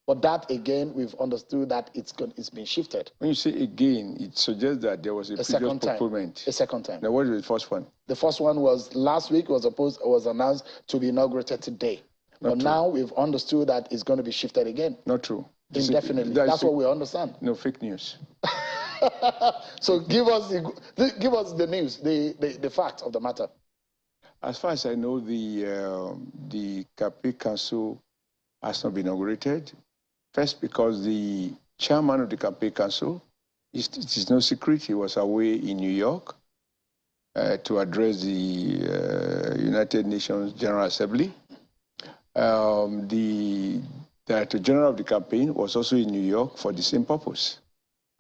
But that, again, we've understood that it's been shifted. When you say again, it suggests that there was a previous postponement. A second time. Now, what is the first one? The first one was last week, was announced to be inaugurated today. But now we've understood that it's going to be shifted again. Not true. Indefinitely. That's what we understand. No, fake news. So give us the news, the fact of the matter. As far as I know, the campaign council has not been inaugurated. First, because the chairman of the campaign council, it is no secret, he was away in New York to address the United Nations General Assembly. The Director General of the campaign was also in New York for the same purpose.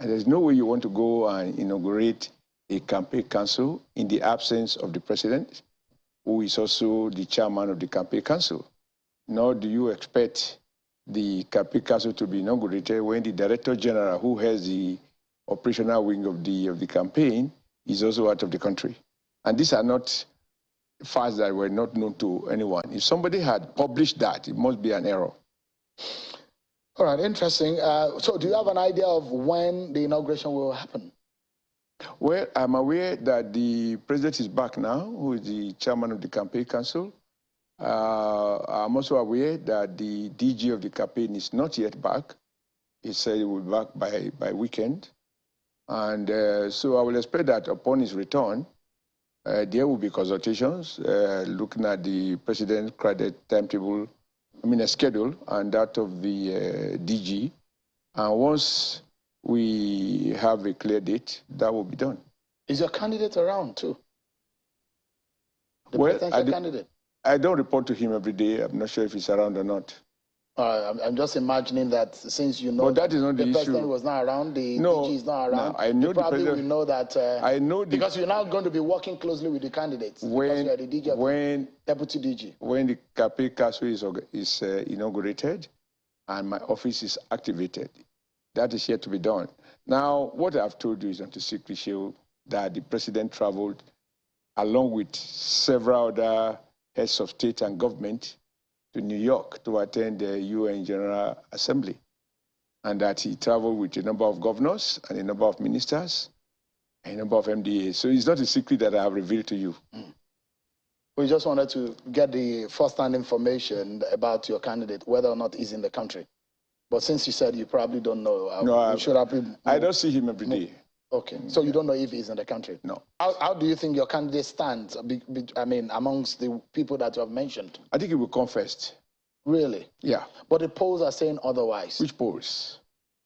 And there's no way you want to go and inaugurate a campaign council in the absence of the president, who is also the chairman of the campaign council. Nor do you expect the campaign council to be inaugurated when the Director General, who has the operational wing of the campaign, is also out of the country. And these are not facts that were not known to anyone. If somebody had published that, it must be an error. All right, interesting. So do you have an idea of when the inauguration will happen? Well, I'm aware that the president is back now, who is the chairman of the campaign council. I'm also aware that the DG of the campaign is not yet back. He said he will be back by weekend. And so I will expect that upon his return, there will be consultations looking at the president's crowded timetable, a schedule, and that of the DG. And once we have a clear date, that will be done. Is your candidate around too? The presidential candidate? I don't report to him every day. I'm not sure if he's around or not. I'm just imagining that since you know but that is not the president was not around, the DG is not around, I know you probably will know that. I know because you're now going to be working closely with the candidates. Because you are the DG deputy DG. When the campaign council is inaugurated and my office is activated, that is yet to be done. Now, what I've told you is not a secret show that the president traveled along with several other heads of state and government to New York to attend the UN General Assembly, and that he traveled with a number of governors and a number of ministers and a number of MDAs. So it's not a secret that I have revealed to you. We just wanted to get the first-hand information about your candidate, whether or not he's in the country. But since you said you probably don't know, I don't see him every day. Okay, so you don't know if he's in the country? No. How do you think your candidate stands, amongst the people that you have mentioned? I think he will come first. Really? Yeah. But the polls are saying otherwise. Which polls?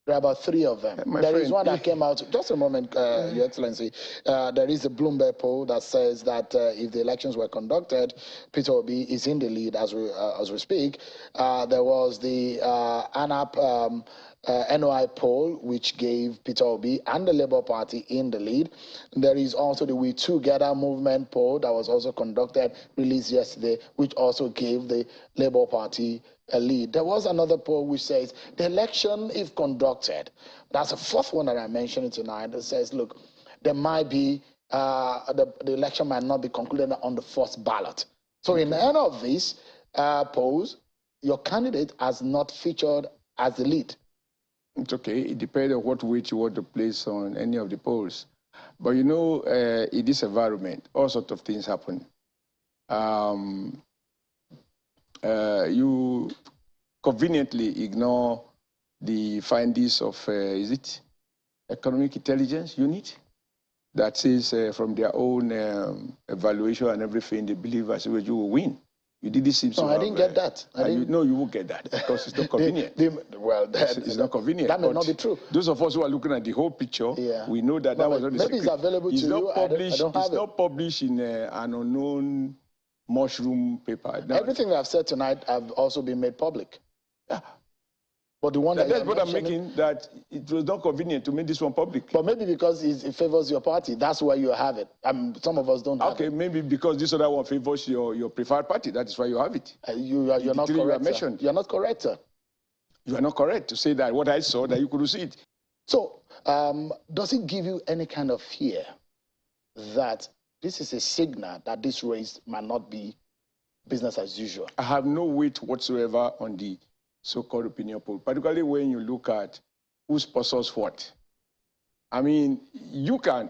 There are about 3 of them. There is one that came out, just a moment, Your Excellency. There is a Bloomberg poll that says that if the elections were conducted, Peter Obi is in the lead as we speak. There was the ANAP NOI poll, which gave Peter Obi and the Labour Party in the lead. There is also the We Together movement poll that was also conducted, released yesterday, which also gave the Labour Party a lead. There was another poll which says the election, if conducted, that's the 4th one that I mentioned tonight, that says, look, there might be, the election might not be concluded on the first ballot. So in any of these polls, your candidate has not featured as the lead. It's okay. It depends on what weight you want to place on any of the polls. But you know, in this environment, all sorts of things happen. You conveniently ignore the findings of, is it Economic Intelligence Unit? That says from their own evaluation and everything, they believe as well you will win. You did this. No, I didn't get that. No, you won't get that because it's not convenient. It's not convenient. That may not be true. Those of us who are looking at the whole picture, we know that that was not the secret. Maybe it's available to you. It's not published in an unknown mushroom paper. Everything that I've said tonight have also been made public. Yeah. But the one that's what I'm making, that it was not convenient to make this one public. But maybe because it favors your party, that's why you have it. Some of us don't have it. Okay, maybe because this other one favors your preferred party, that is why you have it. You're not correct. You're not correct, sir. You are not correct to say that what I saw, that you couldn't see it. So, does it give you any kind of fear that this is a signal that this race might not be business as usual? I have no weight whatsoever on the so-called opinion poll, particularly when you look at who sponsors what. I mean, you can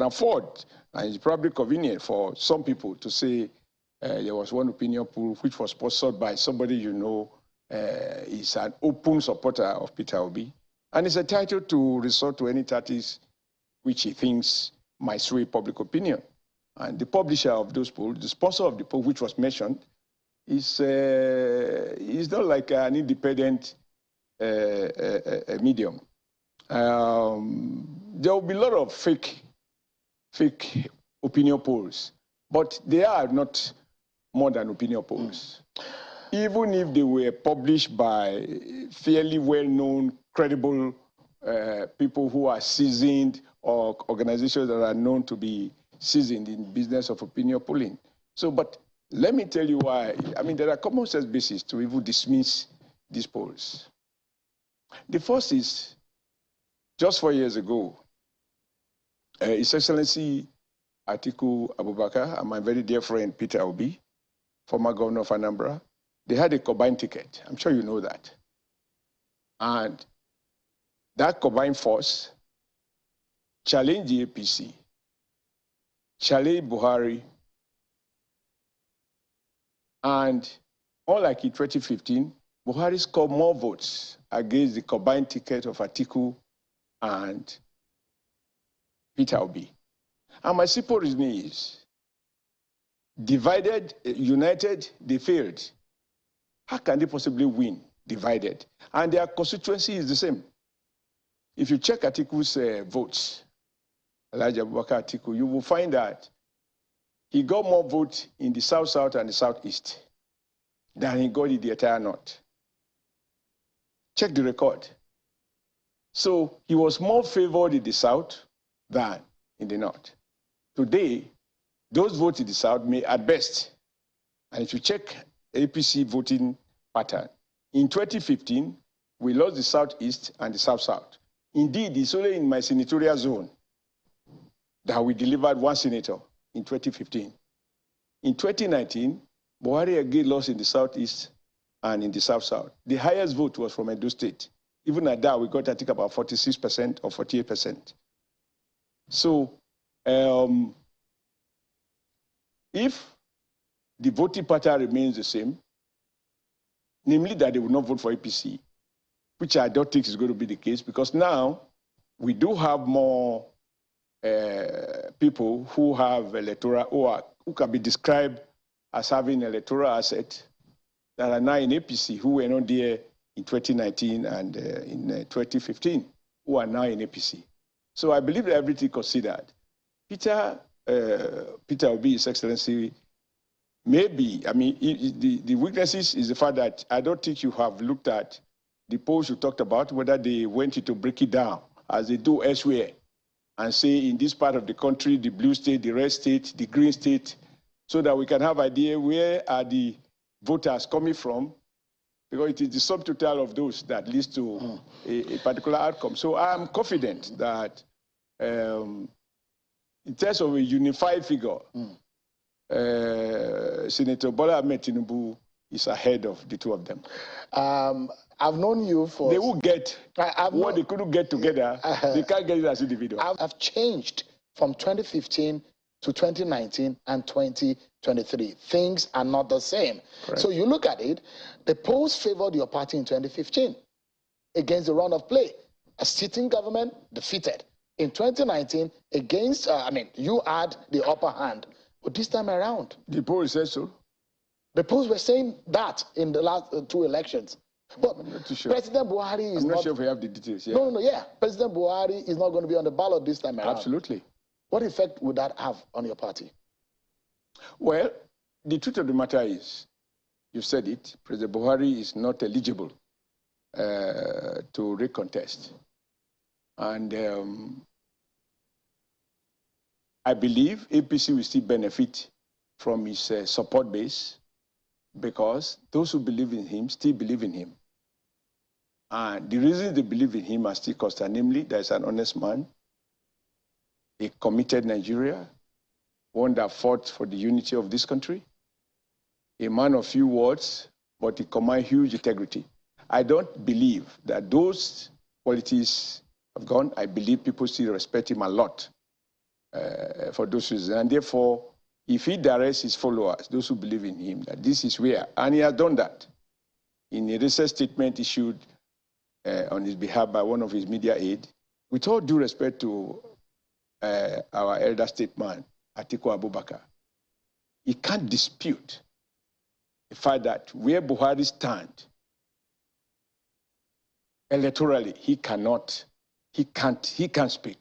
afford, and it's probably convenient for some people to say there was one opinion poll which was sponsored by somebody you know is an open supporter of Peter Obi, and is entitled to resort to any tactics which he thinks might sway public opinion. And the publisher of those polls, the sponsor of the poll which was mentioned, is not like an independent medium. There will be a lot of fake opinion polls, but they are not more than opinion polls. Even if they were published by fairly well-known, credible people who are seasoned, or organizations that are known to be seasoned in business of opinion polling. So, but let me tell you why. I mean, there are common sense bases to even dismiss these polls. The first is, just 4 years ago, His Excellency Atiku Abubakar and my very dear friend Peter Obi, former governor of Anambra, they had a combined ticket. I'm sure you know that. And that combined force challenged the APC, challenged Buhari, and unlike in 2015, Buhari scored more votes against the combined ticket of Atiku and Peter Obi. And my simple reasoning is, divided, united, they failed. How can they possibly win divided? And their constituency is the same. If you check Atiku's votes, Elijah Abubakar Atiku, you will find that he got more votes in the South-South and the Southeast than he got in the entire North. Check the record. So he was more favored in the South than in the North. Today, those votes in the South may at best, and if you check APC voting pattern, in 2015, we lost the Southeast and the South-South. Indeed, it's only in my senatorial zone that we delivered one senator in 2015. In 2019, Buhari again lost in the Southeast and in the South-South. The highest vote was from Edo State. Even at that, we got, I think, about 46% or 48%. So, if the voting pattern remains the same, namely that they will not vote for APC, which I don't think is going to be the case, because now we do have more people who have electoral, who can be described as having electoral asset that are now in APC, who were not there in 2019 and in 2015, who are now in APC. So I believe that everything considered, Peter Obi, His Excellency, maybe, I mean, the weaknesses is the fact that I don't think you have looked at the polls you talked about, whether they went to break it down as they do elsewhere and say in this part of the country, the blue state, the red state, the green state, so that we can have idea where are the voters coming from, because it is the sum total of those that leads to a particular outcome. So I'm confident that in terms of a unified figure, Senator Bola Ahmed Tinubu is ahead of the two of them. I've known you for... They will get what they couldn't get together. They can't get it as individuals. I've changed from 2015 to 2019 and 2023. Things are not the same. Correct. So you look at it, the polls favored your party in 2015 against the round of play. A sitting government defeated. In 2019, against, you had the upper hand. But this time around... The polls said so. The polls were saying that in the last two elections. But I'm not too sure. President Buhari is I'm not sure if we have the details. Yeah. No, President Buhari is not going to be on the ballot this time around. Absolutely. What effect would that have on your party? Well, the truth of the matter is, you said it, President Buhari is not eligible to recontest. And I believe APC will still benefit from his support base, because those who believe in him still believe in him. And the reasons they believe in him are still constant, namely, there's an honest man, a committed Nigeria, one that fought for the unity of this country, a man of few words, but he commands huge integrity. I don't believe that those qualities have gone. I believe people still respect him a lot for those reasons. And therefore, if he directs his followers, those who believe in him, that this is where, and he has done that in a recent statement issued on his behalf by one of his media aides, with all due respect to our elder statesman, Atiku Abubakar, he can't dispute the fact that where Buhari stands electorally, he can't speak.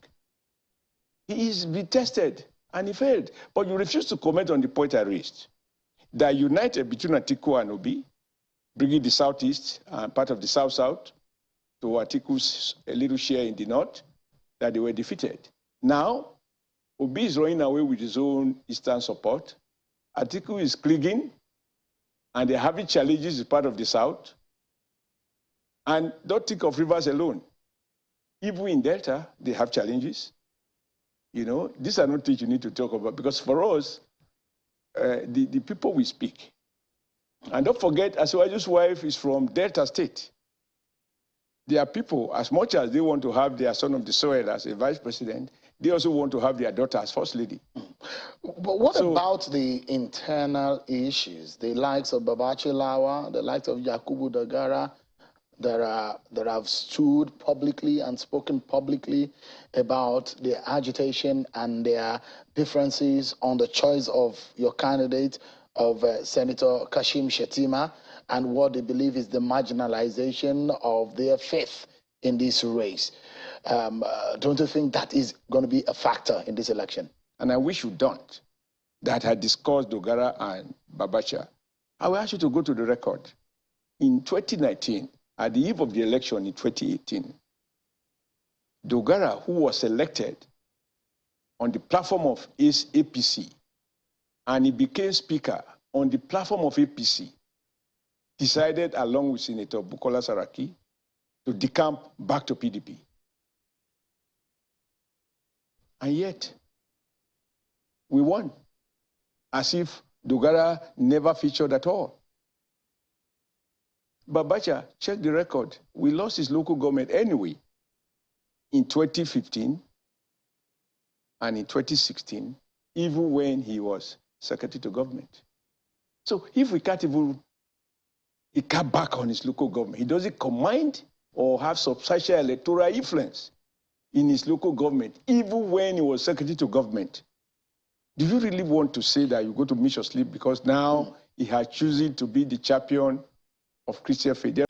He is been tested and he failed. But you refuse to comment on the point I raised, that united between Atiku and Obi, bringing the Southeast and part of the South-South to Atiku's a little share in the North, that they were defeated. Now, Obi is running away with his own Eastern support. Atiku is clinging, and they're having challenges as part of the South. And don't think of Rivers alone. Even in Delta, they have challenges. You know, these are not things you need to talk about, because for us, the people we speak. And don't forget, Asiwaju's wife is from Delta State. There are people, as much as they want to have their son of the soil as a vice president, they also want to have their daughter as first lady. But what about the internal issues? The likes of Babachi Lawa, the likes of Yakubu Dogara, that have stood publicly and spoken publicly about their agitation and their differences on the choice of your candidate, of Senator Kashim Shettima, and what they believe is the marginalization of their faith in this race. Don't you think that is going to be a factor in this election? And I wish you don't. That had discussed Dogara and Babacha. I will ask you to go to the record. In 2019, at the eve of the election in 2018, Dogara, who was elected on the platform of his APC, and he became speaker on the platform of APC, decided, along with Senator Bukola Saraki, to decamp back to PDP. And yet, we won, as if Dogara never featured at all. Babacha, check the record. We lost his local government anyway in 2015 and in 2016, even when he was secretary to government. So if we can't even, he cut back on his local government, he doesn't command or have substantial electoral influence in his local government, even when he was secretary to government. Do you really want to say that you go to miss your sleep because now he has chosen to be the champion of Christian faith?